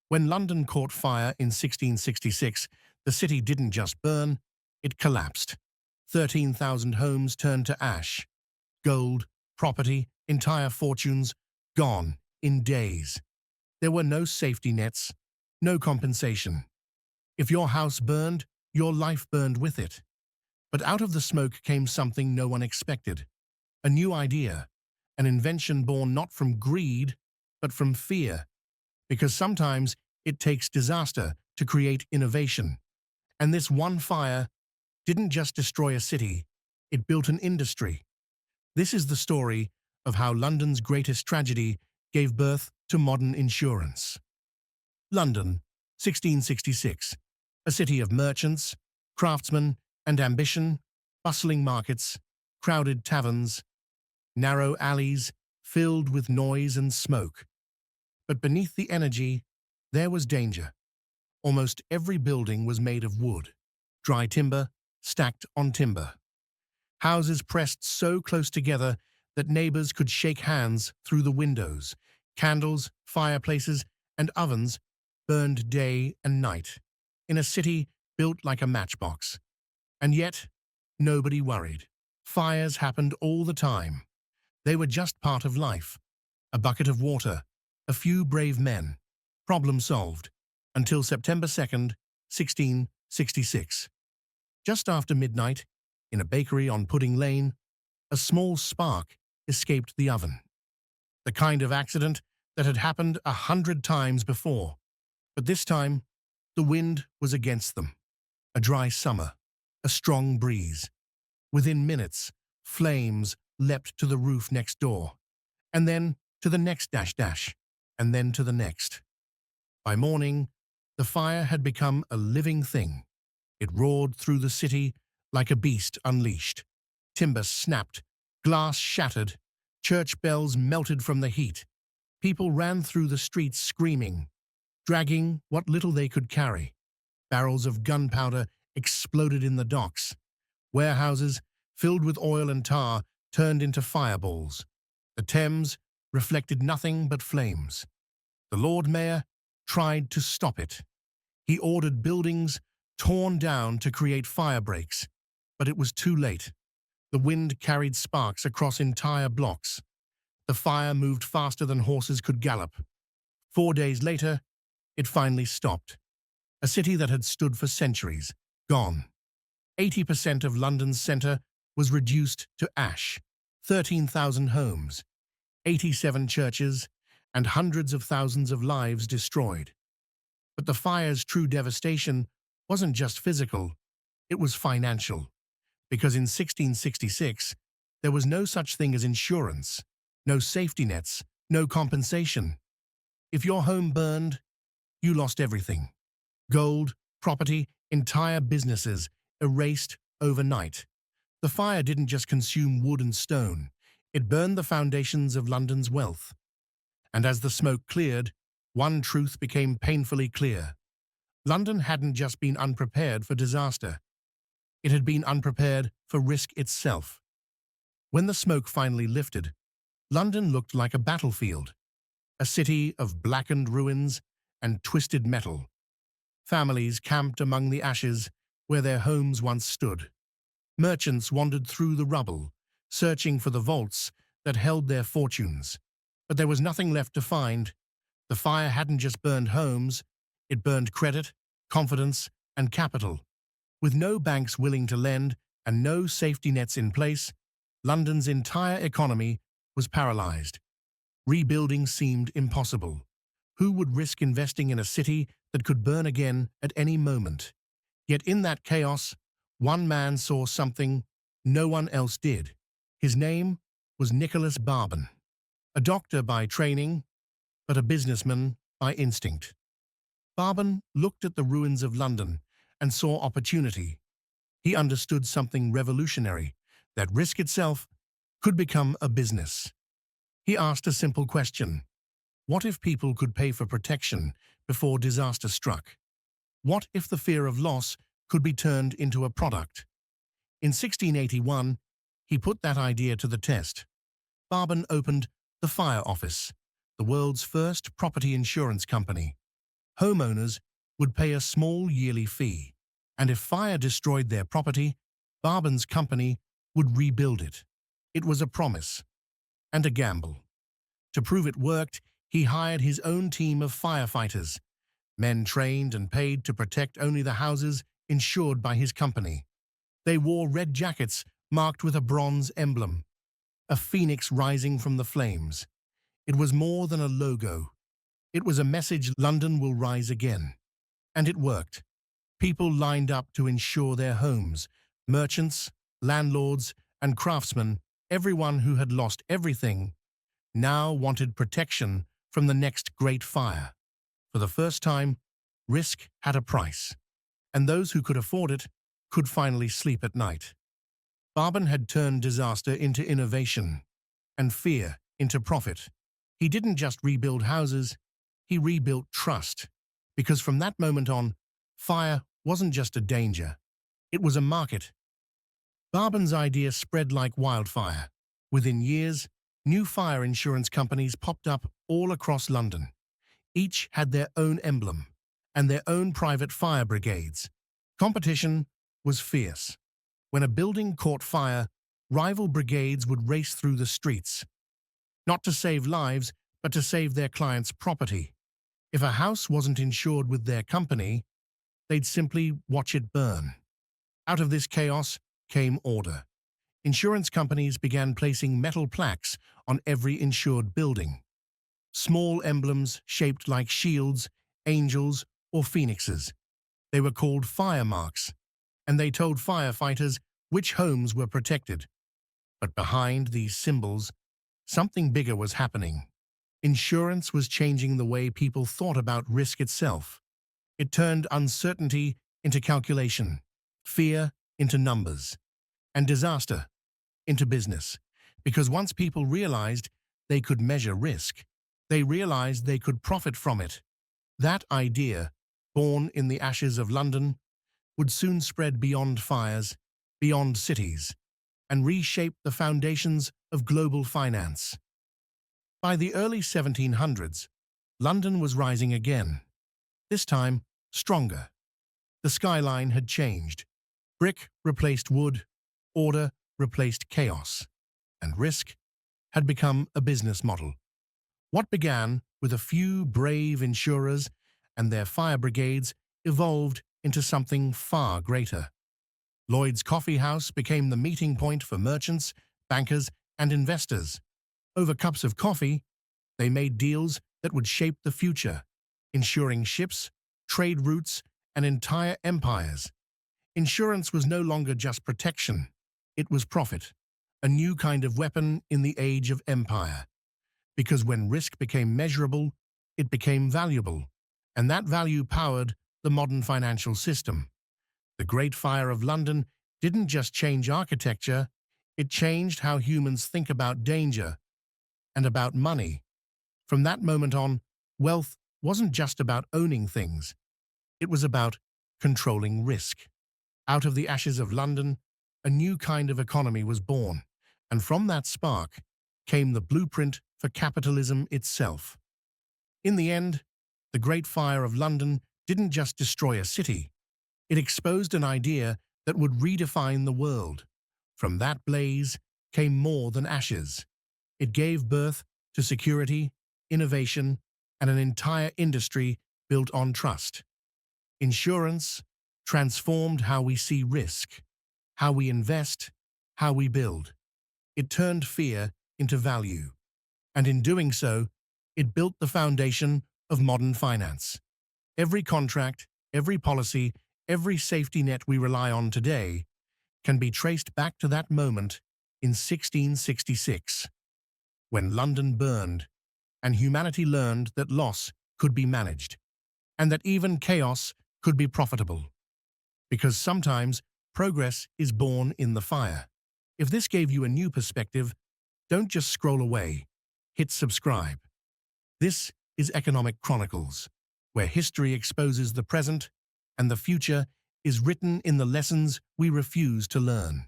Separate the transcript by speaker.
Speaker 1: When London caught fire in 1666, the city didn't just burn, it collapsed. 13,000 homes turned to ash. Gold, property, entire fortunes, gone in days. There were no safety nets, no compensation. If your house burned, your life burned with it. But out of the smoke came something no one expected. A new idea, an invention born not from greed, but from fear. Because sometimes it takes disaster to create innovation. And this one fire didn't just destroy a city, it built an industry. This is the story of how London's greatest tragedy gave birth to modern insurance. London, 1666, a city of merchants, craftsmen, and ambition, bustling markets, crowded taverns, narrow alleys filled with noise and smoke. But beneath the energy, there was danger. Almost every building was made of wood, dry timber stacked on timber. Houses pressed so close together that neighbors could shake hands through the windows. Candles, fireplaces, and ovens burned day and night in a city built like a matchbox. And yet, nobody worried. Fires happened all the time. They were just part of life. A bucket of water, a few brave men. Problem solved. Until September 2nd, 1666. Just after midnight, in a bakery on Pudding Lane, a small spark escaped the oven. The kind of accident that had happened 100 times before. But this time, the wind was against them. A dry summer, a strong breeze. Within minutes, flames leapt to the roof next door, and then to the next dash, and then to the next. By morning, the fire had become a living thing. It roared through the city like a beast unleashed. Timber snapped, glass shattered, church bells melted from the heat. People ran through the streets screaming, dragging what little they could carry. Barrels of gunpowder exploded in the docks. Warehouses, filled with oil and tar, turned into fireballs. The Thames reflected nothing but flames. The Lord Mayor tried to stop it. He ordered buildings torn down to create fire breaks, but it was too late. The wind carried sparks across entire blocks. The fire moved faster than horses could gallop. 4 days later, it finally stopped. A city that had stood for centuries, gone. 80% of London's centre was reduced to ash. 13,000 homes, 87 churches, and hundreds of thousands of lives destroyed. But the fire's true devastation wasn't just physical, it was financial. Because in 1666, there was no such thing as insurance, no safety nets, no compensation. If your home burned, you lost everything. Gold, property, entire businesses erased overnight. The fire didn't just consume wood and stone, it burned the foundations of London's wealth. And as the smoke cleared, one truth became painfully clear. London hadn't just been unprepared for disaster. It had been unprepared for risk itself. When the smoke finally lifted, London looked like a battlefield, a city of blackened ruins and twisted metal. Families camped among the ashes where their homes once stood. Merchants wandered through the rubble, searching for the vaults that held their fortunes. But there was nothing left to find. The fire hadn't just burned homes, it burned credit, confidence, and capital. With no banks willing to lend and no safety nets in place, London's entire economy was paralyzed. Rebuilding seemed impossible. Who would risk investing in a city that could burn again at any moment? Yet in that chaos, one man saw something no one else did. His name was Nicholas Barbon, a doctor by training, but a businessman by instinct. Barbon looked at the ruins of London and saw opportunity. He understood something revolutionary, that risk itself could become a business. He asked a simple question. What if people could pay for protection before disaster struck? What if the fear of loss could be turned into a product? In 1681, he put that idea to the test. Barbon opened the Fire Office, the world's first property insurance company. Homeowners would pay a small yearly fee, and if fire destroyed their property, Barban's company would rebuild it. It was a promise and a gamble. To prove it worked, he hired his own team of firefighters, men trained and paid to protect only the houses insured by his company. They wore red jackets marked with a bronze emblem, a phoenix rising from the flames. It was more than a logo. It was a message: London will rise again. And it worked. People lined up to insure their homes, merchants, landlords, and craftsmen, everyone who had lost everything, now wanted protection from the next great fire. For the first time, risk had a price, and those who could afford it could finally sleep at night. Barban had turned disaster into innovation and fear into profit. He didn't just rebuild houses, he rebuilt trust, because from that moment on, fire wasn't just a danger, it was a market. Barban's idea spread like wildfire. Within years, new fire insurance companies popped up all across London. Each had their own emblem and their own private fire brigades. Competition was fierce. When a building caught fire, rival brigades would race through the streets, not to save lives, but to save their clients' property. If a house wasn't insured with their company, they'd simply watch it burn. Out of this chaos came order. Insurance companies began placing metal plaques on every insured building. Small emblems shaped like shields, angels, or phoenixes. They were called fire marks, and they told firefighters which homes were protected. But behind these symbols, something bigger was happening. Insurance was changing the way people thought about risk itself. It turned uncertainty into calculation, fear into numbers, and disaster into business. Because once people realized they could measure risk, they realized they could profit from it. That idea, born in the ashes of London, would soon spread beyond fires, beyond cities, and reshape the foundations of global finance. By the early 1700s, London was rising again, this time stronger. The skyline had changed. Brick replaced wood, order replaced chaos, and risk had become a business model. What began with a few brave insurers and their fire brigades evolved into something far greater. Lloyd's Coffee House became the meeting point for merchants, bankers, and investors. Over cups of coffee, they made deals that would shape the future, insuring ships, trade routes, and entire empires. Insurance was no longer just protection, it was profit, a new kind of weapon in the age of empire. Because when risk became measurable, it became valuable, and that value powered the modern financial system. The Great Fire of London didn't just change architecture, it changed how humans think about danger and about money. From that moment on, wealth wasn't just about owning things, it was about controlling risk. Out of the ashes of London, a new kind of economy was born, and from that spark came the blueprint for capitalism itself. In the end, the Great Fire of London didn't just destroy a city, it exposed an idea that would redefine the world. From that blaze came more than ashes. It gave birth to security, innovation, and an entire industry built on trust. Insurance transformed how we see risk, how we invest, how we build. It turned fear into value, and in doing so, it built the foundation of modern finance. Every contract, every policy, every safety net we rely on today can be traced back to that moment in 1666, when London burned and humanity learned that loss could be managed, and that even chaos could be profitable. Because sometimes progress is born in the fire. If this gave you a new perspective, don't just scroll away, hit subscribe. This is Economic Chronicles, where history exposes the present and the future is written in the lessons we refuse to learn.